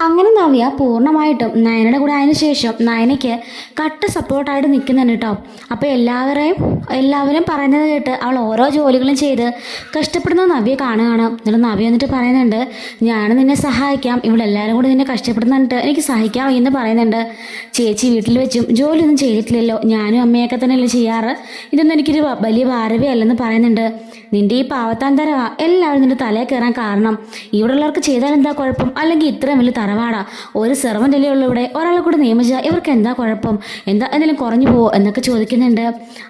അങ്ങനെ നവ്യ പൂർണ്ണമായിട്ടും നയനയുടെ കൂടെ അതിന് ശേഷം നയനയ്ക്ക് കട്ട സപ്പോർട്ടായിട്ട് നിൽക്കുന്നുണ്ട് കേട്ടോ. അപ്പോൾ എല്ലാവരും പറയുന്നത് കേട്ട് അവൾ ഓരോ ജോലികളും ചെയ്ത് കഷ്ടപ്പെടുന്ന നവ്യ കാണുകയാണ്. എന്നിട്ട് നവ്യ എന്നിട്ട് പറയുന്നുണ്ട്, ഞാൻ നിന്നെ സഹായിക്കാം, ഇവിടെ എല്ലാവരും കൂടി നിന്നെ കഷ്ടപ്പെടുന്നിട്ട് എനിക്ക് സഹായിക്കാം എന്ന് പറയുന്നുണ്ട്. ചേച്ചി വീട്ടിൽ വെച്ചും ജോലിയൊന്നും ചെയ്തിട്ടില്ലല്ലോ, ഞാനും അമ്മയൊക്കെ തന്നെയല്ലേ ചെയ്യാറ്, ഇതൊന്നും എനിക്കൊരു വലിയ ഭാരവേ അല്ലെന്ന് പറയുന്നുണ്ട്. നിന്റെ ഈ പാവത്താൻ തരവാ എല്ലാവരും നിന്റെ തലയിൽ കയറാൻ കാരണം. ഇവിടെ ഉള്ളവർക്ക് ചെയ്താൽ എന്താ കുഴപ്പം? അല്ലെങ്കിൽ ഇത്രയും വലിയ തറവാടാ, ഒരു സെർവൻ്റ് അല്ലേ ഉള്ളൂ ഇവിടെ, ഒരാളെ കൂടെ നിയമിച്ചാൽ ഇവർക്ക് എന്താ കുഴപ്പം? എന്താ എന്തെങ്കിലും കുറഞ്ഞു പോവോ എന്നൊക്കെ ചോദിക്കുന്നുണ്ട്.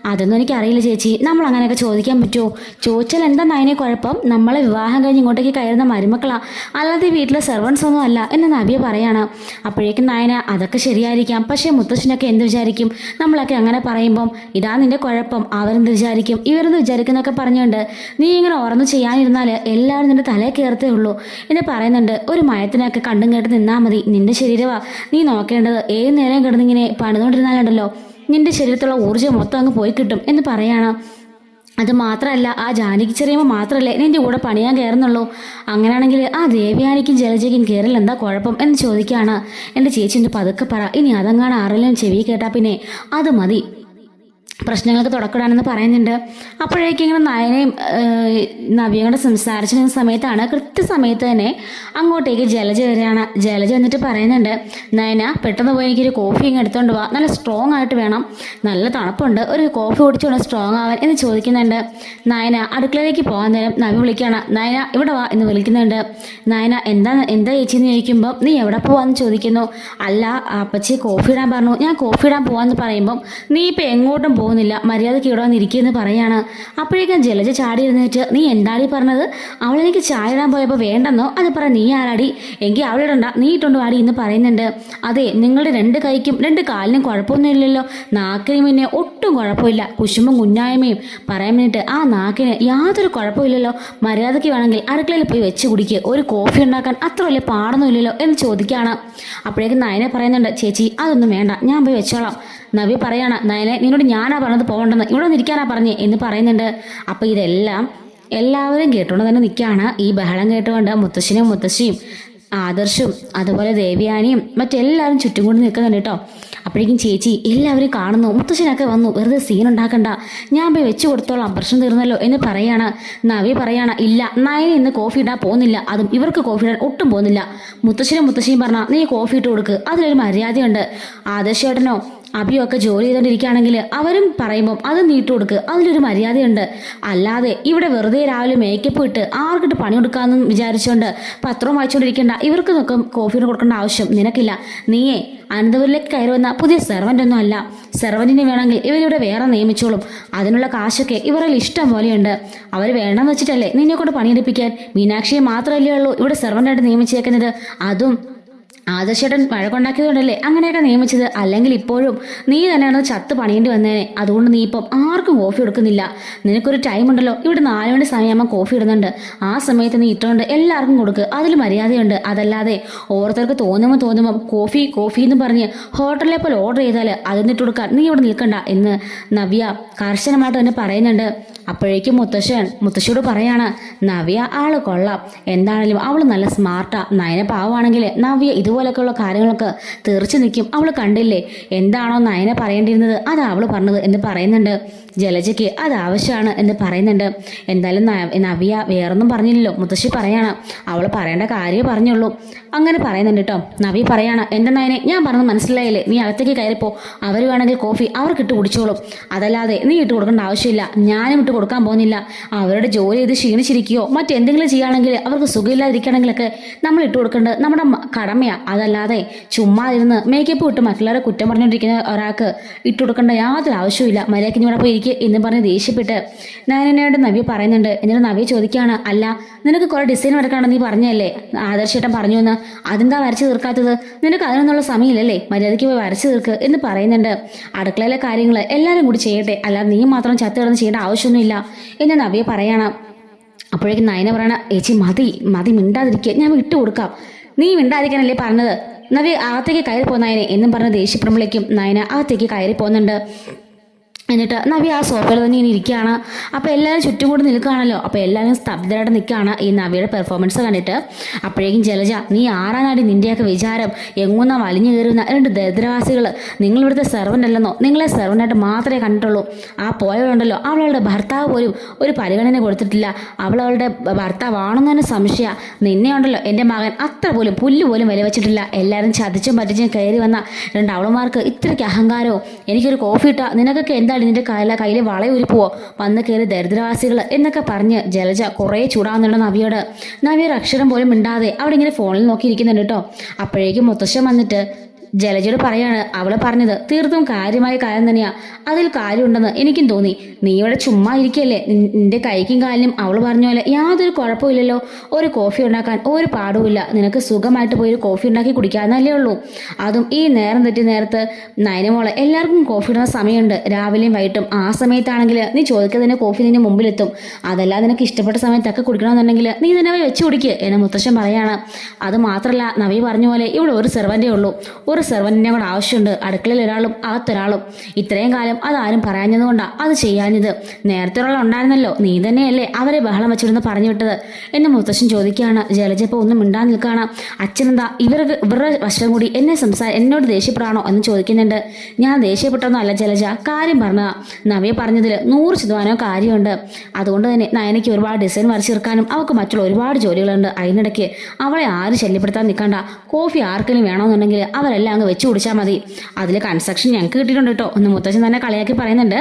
അതൊന്നും എനിക്കറിയില്ല ചേച്ചി, നമ്മൾ അങ്ങനെയൊക്കെ ചോദിക്കാൻ പറ്റുമോ? ചോദിച്ചാൽ എന്താ നയനെ കുഴപ്പം? നമ്മളെ വിവാഹം കഴിഞ്ഞ് ഇങ്ങോട്ടേക്ക് കയറുന്ന മരുമക്കളാ, അല്ലാതെ വീട്ടിലെ സെർവൻസ് ഒന്നും അല്ല എന്ന് നവ്യ പറയാണ്. അപ്പോഴേക്കും നയന, അതൊക്കെ ശരിയായിരിക്കാം, പക്ഷേ മുത്തശ്ശനൊക്കെ എന്ത് വിചാരിക്കും നമ്മളൊക്കെ അങ്ങനെ പറയുമ്പം? ഇതാ നിന്റെ കുഴപ്പം, അവരെന്ത് വിചാരിക്കും ഇവരെന്ത് വിചാരിക്കുന്നൊക്കെ പറഞ്ഞുകൊണ്ട് നീ ഇങ്ങനെ ഓർന്ന് ചെയ്യാനിരുന്നാൽ എല്ലാവരും നിന്റെ തലയിൽ കയറത്തേ ഉള്ളൂ എന്ന് പറയുന്നുണ്ട്. ഒരു മയത്തിനൊക്കെ കണ്ടും കേട്ട് നിന്നാൽ മതി, നിന്റെ ശരീരമാ നീ നോക്കേണ്ടത്. ഏത് നേരം കിടന്നിങ്ങനെ പണിതുകൊണ്ടിരുന്നാലുണ്ടല്ലോ നിന്റെ ശരീരത്തിലുള്ള ഊർജ്ജം മൊത്തം അങ്ങ് പോയി കിട്ടും എന്ന് പറയാണ്. അത് മാത്രമല്ല, ആ ജാനകി ചെറിയമ്മ മാത്രമല്ലേ നിന്റെ കൂടെ പണിയാൻ കയറുന്നുള്ളൂ, അങ്ങനെയാണെങ്കിൽ ആ ദേവയാനിക്കും ജലജയ്ക്കും കയറില്ല എന്താ കുഴപ്പം എന്ന് ചോദിക്കുകയാണ്. എൻ്റെ ചേച്ചി എൻ്റെ പതുക്കെ പറ, ഇനി അതങ്ങാണ് ആരെല്ലാം ചെവി കേട്ടാൽ പിന്നെ അത് മതി, പ്രശ്നങ്ങൾക്ക് തുടക്കടാനെന്ന് പറയുന്നുണ്ട്. അപ്പോഴേക്കും ഇങ്ങനെ നയനയും നവ്യയും കൂടെ സംസാരിച്ചിരുന്ന സമയത്താണ് കൃത്യസമയത്ത് തന്നെ അങ്ങോട്ടേക്ക് ജലജ വരികയാണ്. ജലജ എന്നിട്ട് പറയുന്നുണ്ട്, നയന പെട്ടെന്ന് പോയി എനിക്കൊരു കോഫി ഇങ്ങ് എടുത്തോണ്ട് പോവാ, നല്ല സ്ട്രോങ് ആയിട്ട് വേണം, നല്ല തണുപ്പുണ്ട്, ഒരു കോഫി കുടിച്ചോണ്ട് സ്ട്രോങ് ആവാൻ എന്ന് ചോദിക്കുന്നുണ്ട്. നയന അടുക്കളയിലേക്ക് പോകാൻ നേരം നവ്യ വിളിക്കുകയാണ്, നയന ഇവിടെ വാ എന്ന് വിളിക്കുന്നുണ്ട്. നയന എന്താ ചേച്ചി എന്ന് ചോദിക്കുമ്പോൾ നീ എവിടെ പോവാന്ന് ചോദിക്കുന്നു. അല്ല അപ്പച്ചി കോഫി ഇടാൻ പറഞ്ഞു, ഞാൻ കോഫി ഇടാൻ പോവാന്ന് പറയുമ്പം നീ ഇപ്പം എങ്ങോട്ടും പോകുന്നില്ല, മര്യാദയ്ക്ക് ഇവിടെ വന്നിരിക്കുമെന്ന് പറയാണ്. അപ്പോഴേക്കും ജലജ ചാടി ഇരുന്നിട്ട്, നീ എന്താടി പറഞ്ഞത്? അവളെനിക്ക് ചായ ഇടാൻ പോയപ്പോൾ വേണ്ടെന്നോ? അത് പറ, നീ ആരാടി? എങ്കിൽ അവളിടണ്ട, നീ ഇട്ടുകൊണ്ട് വാടി എന്ന് പറയുന്നുണ്ട്. അതെ, നിങ്ങളുടെ രണ്ട് കൈക്കും രണ്ട് കാലിനും കുഴപ്പമൊന്നുമില്ലല്ലോ, നാക്കിന് പിന്നെ ഒട്ടും കുഴപ്പമില്ല, കുശുമ്പും കുഞ്ഞായ്മയും പറയാൻ വേണ്ടിയിട്ട് ആ നാക്കിന് യാതൊരു കുഴപ്പമില്ലല്ലോ, മര്യാദയ്ക്ക് വേണമെങ്കിൽ അടുക്കളയിൽ പോയി വെച്ച് കുടിക്കുക, ഒരു കോഫി ഉണ്ടാക്കാൻ അത്ര വലിയ പാടൊന്നുമില്ലല്ലോ എന്ന് ചോദിക്കുകയാണ്. അപ്പോഴേക്കും നയനെ പറയുന്നുണ്ട്, ചേച്ചി അതൊന്നും വേണ്ട, ഞാൻ പോയി വെച്ചോളാം. നവ്യ പറയാണ്, നയനെ നിന്നോട് ഞാനാ പറഞ്ഞത് പോകണ്ടെന്ന്, ഇവിടെ ഒന്ന് ഇരിക്കാനാ പറഞ്ഞേ എന്ന് പറയുന്നുണ്ട്. അപ്പോൾ ഇതെല്ലാം എല്ലാവരും കേട്ടുകൊണ്ട് തന്നെ നിൽക്കുകയാണ്. ഈ ബഹളം കേട്ടുകൊണ്ട് മുത്തശ്ശനും മുത്തശ്ശിയും ആദർശും അതുപോലെ ദേവയാനിയും മറ്റെല്ലാവരും ചുറ്റും കൂടി നിൽക്കുന്നുണ്ട് കേട്ടോ. അപ്പോഴേക്കും ചേച്ചി എല്ലാവരും കാണുന്നു, മുത്തശ്ശനൊക്കെ വന്നു, വെറുതെ സീൻ ഉണ്ടാക്കണ്ട, ഞാൻ പോയി വെച്ച് കൊടുത്തോളാം, പ്രശ്നം തീർന്നല്ലോ എന്ന് പറയാണ്. നവ്യ പറയാണ്, ഇല്ല നയന ഇന്ന് കോഫി ഇടാൻ പോകുന്നില്ല, അതും ഇവർക്ക് കോഫി ഇടാൻ ഒട്ടും പോകുന്നില്ല. മുത്തശ്ശനും മുത്തശ്ശിയും പറഞ്ഞാൽ നീ കോഫി ഇട്ട് കൊടുക്ക്, അതിലൊരു മര്യാദയുണ്ട്. ആദർശേട്ടനോ അഭിയോ ഒക്കെ ജോലി ചെയ്തുകൊണ്ടിരിക്കുകയാണെങ്കിൽ അവരും പറയുമ്പം അത് നീട്ടു കൊടുക്ക്, അതിലൊരു മര്യാദയുണ്ട്. അല്ലാതെ ഇവിടെ വെറുതെ രാവിലെ മേക്കപ്പ് ഇട്ട് ആർക്കിട്ട് പണി കൊടുക്കാമെന്ന് വിചാരിച്ചുകൊണ്ട് പത്രവും വായിച്ചുകൊണ്ടിരിക്കേണ്ട, ഇവർക്ക് നോക്കും കോഫി കൊടുക്കേണ്ട ആവശ്യം നിനക്കില്ല. നീയേ അനന്തപുരിലേക്ക് കയറി വന്ന പുതിയ സെർവൻ്റ് ഒന്നും അല്ല, സെർവൻറ്റിനെ വേണമെങ്കിൽ ഇവരിവിടെ വേറെ നിയമിച്ചോളും, അതിനുള്ള കാശൊക്കെ ഇവരിൽ ഇഷ്ടം പോലെയുണ്ട്, അവർ വേണമെന്ന് വെച്ചിട്ടല്ലേ നിന്നെ കൊണ്ട് പണിയെടുപ്പിക്കാൻ. മീനാക്ഷിയെ മാത്രമല്ലേ ഉള്ളൂ ഇവിടെ സെർവൻ്റായിട്ട് നിയമിച്ചേക്കുന്നത്, അതും ആദർശേട്ടൻ വഴക്കുണ്ടാക്കിയതുകൊണ്ടല്ലേ അങ്ങനെയൊക്കെ നിയമിച്ചത്, അല്ലെങ്കിൽ ഇപ്പോഴും നീ തന്നെയാണ് ചത്ത് പണിയേണ്ടി വന്നേനെ. അതുകൊണ്ട് നീ ഇപ്പം ആർക്കും കോഫി കൊടുക്കുന്നില്ല, നിനക്കൊരു ടൈം ഉണ്ടല്ലോ, ഇവിടെ 4 മണി സമയമാകുമ്പോൾ കോഫി ഇടുന്നുണ്ട്, ആ സമയത്ത് നീ ഇട്ടുകൊണ്ട് എല്ലാവർക്കും കൊടുക്ക്, അതിൽ മര്യാദയുണ്ട്. അതല്ലാതെ ഓരോരുത്തർക്ക് തോന്നുമ്പോൾ കോഫി എന്ന് പറഞ്ഞ് ഹോട്ടലിലെ പോലെ ഓർഡർ ചെയ്താൽ അതൊന്നിട്ട് കൊടുക്കാൻ നീ ഇവിടെ നിൽക്കണ്ട എന്ന് നവ്യ കർശനമായിട്ട് തന്നെ പറയുന്നുണ്ട്. അപ്പോഴേക്കും മുത്തശ്ശിയോട് പറയാണ്, നവ്യ ആള് കൊള്ളാം, എന്താണെങ്കിലും അവൾ നല്ല സ്മാർട്ടാ, നയന പാവാണെങ്കിൽ നവ്യ ഇതുപോലൊക്കെയുള്ള കാര്യങ്ങളൊക്കെ തീർച്ചു നിൽക്കും. അവൾ കണ്ടില്ലേ എന്താണോ നയന പറയേണ്ടിയിരുന്നത് അതാ അവൾ പറഞ്ഞത് എന്ന് പറയുന്നുണ്ട്. ജലജയ്ക്ക് അത് ആവശ്യമാണ് എന്ന് പറയുന്നുണ്ട്. എന്തായാലും നവ്യ വേറൊന്നും പറഞ്ഞില്ലല്ലോ, മുത്തശ്ശി പറയാണ്, അവൾ പറയേണ്ട കാര്യം പറഞ്ഞുള്ളൂ അങ്ങനെ പറയുന്നുണ്ട് കേട്ടോ. നവ്യ പറയാണ്, എൻ്റെ നയനെ ഞാൻ പറഞ്ഞത് മനസ്സിലായില്ലേ, നീ അകത്തേക്ക് കയറിപ്പോ, അവർ വേണമെങ്കിൽ കോഫി അവർക്ക് ഇട്ട് കുടിച്ചോളും, അതല്ലാതെ നീ ഇട്ട് കൊടുക്കേണ്ട ആവശ്യമില്ല, ഞാനും ഇട്ട് കൊടുക്കാൻ പോകുന്നില്ല. അവരുടെ ജോലി ചെയ്ത് ക്ഷീണിച്ചിരിക്കുകയോ മറ്റെന്തെങ്കിലും ചെയ്യുകയാണെങ്കിൽ അവർക്ക് സുഖമില്ലാതിരിക്കുകയാണെങ്കിലൊക്കെ നമ്മൾ ഇട്ട് കൊടുക്കേണ്ടത് നമ്മുടെ കടമയാണ്, അതല്ലാതെ ചുമ്മാ ഇരുന്ന് മേക്കപ്പ് ഇട്ട് മറ്റുള്ളവരെ കുറ്റം പറഞ്ഞുകൊണ്ടിരിക്കുന്ന ഒരാൾക്ക് ഇട്ട് കൊടുക്കേണ്ട യാതൊരു ആവശ്യമില്ല, മര്യാദയ്ക്ക് ഇവിടെ പോയി ഇരിക്കുക എന്ന് പറഞ്ഞ് ദേഷ്യപ്പെട്ട് നയനയോട് നവ്യ പറയുന്നുണ്ട്. എന്നിട്ട് നവ്യ ചോദിക്കുകയാണ്, അല്ല നിനക്ക് കുറെ ഡിസൈൻ വരക്കാണെന്ന് നീ പറഞ്ഞല്ലേ, ആദർശേട്ടൻ പറഞ്ഞു എന്ന്, അതെന്താ വരച്ചു തീർക്കാത്തത്? നിനക്ക് അതിനൊന്നുള്ള സമയമില്ലല്ലേ, മര്യാദയ്ക്ക് പോയി വരച്ചു തീർക്ക് എന്ന് പറയുന്നുണ്ട്. അടുക്കളയിലെ കാര്യങ്ങൾ എല്ലാവരും കൂടി ചെയ്യട്ടെ, അല്ലാതെ നീ മാത്രം ചത്ത് കിടന്ന് ചെയ്യേണ്ട ആവശ്യമൊന്നുമില്ല എന്ന് നവ്യ പറയണം. അപ്പോഴേക്കും നയന പറയണ, ചേച്ചി മതി മിണ്ടാതിരിക്കുക, ഞാൻ വിട്ടു കൊടുക്കാം, നീ മിണ്ടാതിരിക്കാനല്ലേ പറഞ്ഞത്, നവ്യ അകത്തേക്ക് കയറി പോന്നയനെ എന്നും പറഞ്ഞ് ദേഷ്യപ്പെടുമ്പോഴേക്കും നയന അകത്തേക്ക് കയറി പോകുന്നുണ്ട്. എന്നിട്ട് നവ്യ ആ സോഫയിൽ തന്നെ ഇങ്ങനെ ഇരിക്കുകയാണ്. അപ്പോൾ എല്ലാവരും ചുറ്റും കൂടി നിൽക്കുകയാണല്ലോ. അപ്പോൾ എല്ലാവരും സ്തബ്ധരായിട്ട് നിൽക്കുകയാണ് ഈ നവ്യയുടെ പെർഫോമൻസ് കണ്ടിട്ട്. അപ്പോഴേക്കും ജലജ, നീ ആരാനാടി നിൻ്റെയൊക്കെ വിചാരം? എങ്ങുന്ന വലിഞ്ഞു കയറുന്ന രണ്ട് ദരിദ്രവാസികൾ, നിങ്ങളിവിടുത്തെ സെർവൻ്റ് അല്ലെന്നോ? നിങ്ങളെ സെർവൻ്റായിട്ട് മാത്രമേ കണ്ടിട്ടുള്ളൂ. ആ പോയവളുണ്ടല്ലോ, അവളുടെ ഭർത്താവ് പോലും ഒരു പരിഗണന കൊടുത്തിട്ടില്ല. അവളുടെ ഭർത്താവാണെന്ന് തന്നെ സംശയ. നിന്നെ ഉണ്ടല്ലോ എൻ്റെ മകൻ അത്ര പോലും പുല്ല് പോലും വില വെച്ചിട്ടില്ല. എല്ലാവരും ചതിച്ചും പറ്റിച്ചും കയറി വന്ന രണ്ട് അവളുമാർക്ക് ഇത്രയ്ക്ക് അഹങ്കാരമോ? എനിക്കൊരു കോഫി ഇട്ടാ നിനക്കൊക്കെ എന്താ നിന്റെ കയ്യിലെ വളയൊരുപ്പുവോ? വന്ന് കയറി ദരിദ്രവാസികൾ എന്നൊക്കെ പറഞ്ഞ് ജലജ കുറേ ചൂടാവുന്നുണ്ട് നവ്യയോട്. നവ്യ ഒരു അക്ഷരം പോലും മിണ്ടാതെ അവിടെ ഇങ്ങനെ ഫോണിൽ നോക്കിയിരിക്കുന്നുണ്ട് കേട്ടോ. അപ്പോഴേക്കും മുത്തശ്ശൻ വന്നിട്ട് ജലജയോട് പറയാണ്, അവളെ പറഞ്ഞത് തീർത്തും കാര്യമായ കാര്യം തന്നെയാ. അതിൽ കാര്യമുണ്ടെന്ന് എനിക്കും തോന്നി. നീ ഇവിടെ ചുമ്മാ ഇരിക്കല്ലേ? നിന്റെ കൈക്കും കാലിനും അവൾ പറഞ്ഞ പോലെ യാതൊരു കുഴപ്പമില്ലല്ലോ. ഒരു കോഫി ഉണ്ടാക്കാൻ ഒരു പാടുമില്ല. നിനക്ക് സുഖമായിട്ട് പോയി ഒരു കോഫി ഉണ്ടാക്കി കുടിക്കാമെന്നല്ലേ ഉള്ളൂ. അതും ഈ നേരം തെറ്റി നേരത്ത്. നയനമോളെ, എല്ലാവർക്കും കോഫി ഇടുന്ന സമയമുണ്ട്, രാവിലെയും വൈകിട്ടും. ആ സമയത്താണെങ്കിൽ നീ ചോദിക്കുന്നതിന് കോഫി നിന്റെ മുമ്പിലെത്തും. അതല്ല നിനക്ക് ഇഷ്ടപ്പെട്ട സമയത്തൊക്കെ കുടിക്കണമെന്നുണ്ടെങ്കിൽ നീ തന്നെ വെച്ച് കുടിക്കുക എന്ന് മുത്തശ്ശൻ പറയാണ്. അത് മാത്രമല്ല, നവി പറഞ്ഞ പോലെ ഇവിടെ ഒരു സെർവൻ്റേ ഉള്ളൂ. ഒരു സെർവൻറ്റിനെ കൂടെ ആവശ്യമുണ്ട്. അടുക്കളയിൽ ഒരാളും അകത്തൊരാളും. ഇത്രയും കാലം അതാരും പറയാഞ്ഞതുകൊണ്ടാണ് അത് ചെയ്യാഞ്ഞത്. നേരത്തെ ഒരാൾ ഉണ്ടായിരുന്നല്ലോ, നീ തന്നെയല്ലേ അവരെ ബഹളം വെച്ചിരുന്ന് പറഞ്ഞു വിട്ടത് എന്ന് മുത്തശ്ശൻ ചോദിക്കുകയാണ്. ജലജ ഇപ്പോൾ ഒന്നും മിണ്ടാൻ നിൽക്കുകയാണ്. അച്ഛനെന്താ ഇവരുടെ വശം കൂടി എന്നോട് ദേഷ്യപ്പെടാണോ എന്ന് ചോദിക്കുന്നുണ്ട്. ഞാൻ ദേഷ്യപ്പെട്ടൊന്നും അല്ല ജലജ, കാര്യം പറഞ്ഞതാ. നവ്യ പറഞ്ഞതിൽ 100% കാര്യമുണ്ട്. അതുകൊണ്ട് തന്നെ നയനയ്ക്ക് ഒരുപാട് ഡിസൈൻ വരച്ചെടുക്കാനും അവൾക്ക് മറ്റുള്ള ഒരുപാട് ജോലികളുണ്ട്. അതിനിടയ്ക്ക് അവളെ ആരും ശല്യപ്പെടുത്താൻ നിൽക്കണ്ട. കോഫി ആർക്കെങ്കിലും വേണമെന്നുണ്ടെങ്കിൽ അവരെല്ലാം അങ്ങ് വെച്ച് കുടിച്ചാൽ മതി. അതിൽ കൺസ്ട്രക്ഷൻ ഞങ്ങൾക്ക് കിട്ടിയിട്ടുണ്ട് കേട്ടോ എന്ന് മുത്തശ്ശൻ തന്നെ കളിയാക്കി പറയുന്നുണ്ട്.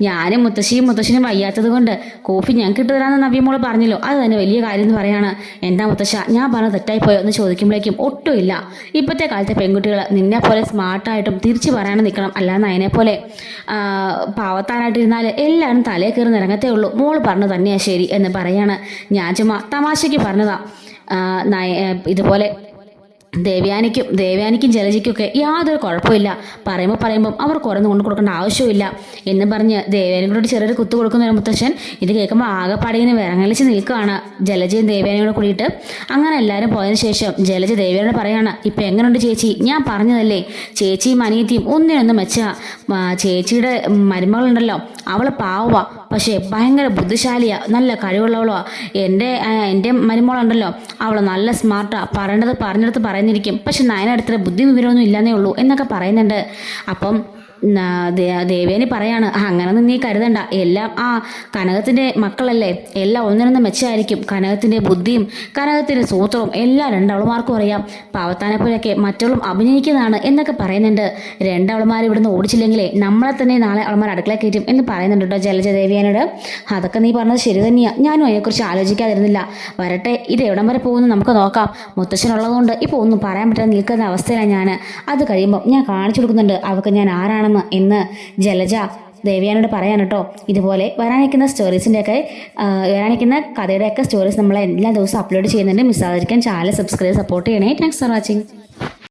ഞാനും മുത്തശ്ശനും വയ്യാത്തത് കൊണ്ട് കോഫി ഞങ്ങൾക്ക് ഇട്ട് തരാമെന്ന് നവ്യമോള് പറഞ്ഞല്ലോ, അത് തന്നെ വലിയ കാര്യം എന്ന് പറയാണ്. എന്താ മുത്തശ്ശ, ഞാൻ പറഞ്ഞത് തെറ്റായിപ്പോയോ എന്ന് ചോദിക്കുമ്പോഴേക്കും ഒട്ടുമില്ല. ഇപ്പോഴത്തെ കാലത്തെ പെൺകുട്ടികൾ നിന്നെ പോലെ സ്മാർട്ടായിട്ടും തിരിച്ചു പറയാനും നിൽക്കണം. അല്ലാതെ അതിനെ പോലെ പാവത്താനായിട്ടിരുന്നാൽ എല്ലാവരും തലേ കയറി നിറങ്ങത്തേ ഉള്ളൂ. മോള് പറഞ്ഞു തന്നെയാ ശരി എന്ന് പറയാണ്. ഞാൻ ചുമ്മാ തമാശയ്ക്ക് പറഞ്ഞതാ. ഇതുപോലെ ദേവയാനിക്കും ജലജയ്ക്കൊക്കെ യാതൊരു കുഴപ്പമില്ല. പറയുമ്പം അവർ കുറന്ന് കൊണ്ട് കൊടുക്കേണ്ട ആവശ്യമില്ല എന്ന് പറഞ്ഞ് ദേവയാനിയോട് ചെറിയൊരു കുത്തു കൊടുക്കുന്ന ഒരു മുത്തശ്ശൻ. ഇത് കേൾക്കുമ്പോൾ ആകെപ്പാടിങ്ങനെ വിറങ്ങലിച്ച് നിൽക്കുകയാണ് ജലജയും ദേവയാനിയോട് കൂടിയിട്ട്. അങ്ങനെ എല്ലാവരും പോയതിനു ശേഷം ജലജ ദേവയാനോട് പറയാണ്, ഇപ്പം എങ്ങനെയുണ്ട് ചേച്ചി? ഞാൻ പറഞ്ഞതല്ലേ, ചേച്ചിയും അനിയത്തിയും ഒന്നിനൊന്നും മെച്ചാ. ചേച്ചിയുടെ മരുമകളുണ്ടല്ലോ, അവൾ പാവ, പക്ഷേ ഭയങ്കര ബുദ്ധിശാലിയാ, നല്ല കഴിവുള്ളവളോ. എൻ്റെ മരുമകളുണ്ടല്ലോ, അവൾ നല്ല സ്മാർട്ടാ, പറഞ്ഞെടുത്ത് പറയുന്നിരിക്കും. പക്ഷെ നയനടുത്ത ബുദ്ധി വിവരമൊന്നും ഇല്ലെന്നേ ഉള്ളൂ എന്നൊക്കെ പറയുന്നുണ്ട്. അപ്പം ദേവേനി പറയാണ്, അങ്ങനൊന്നും നീ കരുതണ്ട, എല്ലാം കനകത്തിൻ്റെ മക്കളല്ലേ, എല്ലാം ഒന്നിനൊന്നും മെച്ചമായിരിക്കും. കനകത്തിൻ്റെ ബുദ്ധിയും കനകത്തിൻ്റെ സൂത്രവും എല്ലാം രണ്ടവളുമാർക്കും അറിയാം. പാവത്താനെപ്പോലെയൊക്കെ മറ്റവളും അഭിനയിക്കുന്നതാണ് എന്നൊക്കെ പറയുന്നുണ്ട്. രണ്ടവളുമാർ ഇവിടുന്ന് ഓടിച്ചില്ലെങ്കിലേ നമ്മളെ തന്നെ നാളെ അവളുമാർ അടുക്കള കയറ്റും എന്ന് പറയുന്നുണ്ട് കേട്ടോ ജലജ ദേവിയാനോട്. അതൊക്കെ നീ പറഞ്ഞത് ശരി തന്നെയാണ്, ഞാനും അതിനെക്കുറിച്ച് ആലോചിക്കാതിരുന്നില്ല. വരട്ടെ, ഇത് എവിടം വരെ പോകുന്നു നമുക്ക് നോക്കാം. മുത്തശ്ശനുള്ളതുകൊണ്ട് ഇപ്പോൾ ഒന്നും പറയാൻ പറ്റാതെ നിൽക്കുന്ന അവസ്ഥയിലാണ് ഞാൻ. അത് കഴിയുമ്പോൾ ഞാൻ കാണിച്ചു കൊടുക്കുന്നുണ്ട് അവൾക്ക് ഞാൻ ആരാണ് എന്ന് ജലജ ദേവയാനോട് പറയാൻ കേട്ടോ. ഇതുപോലെ വരാനിരിക്കുന്ന കഥയുടെയൊക്കെ സ്റ്റോറീസ് നമ്മൾ എല്ലാ ദിവസവും അപ്ലോഡ് ചെയ്യുന്നുണ്ട്. മിസ്സാതിരിക്കാൻ ചാനൽ സബ്സ്ക്രൈബ് സപ്പോർട്ട് ചെയ്യണേ. Thanks for watching.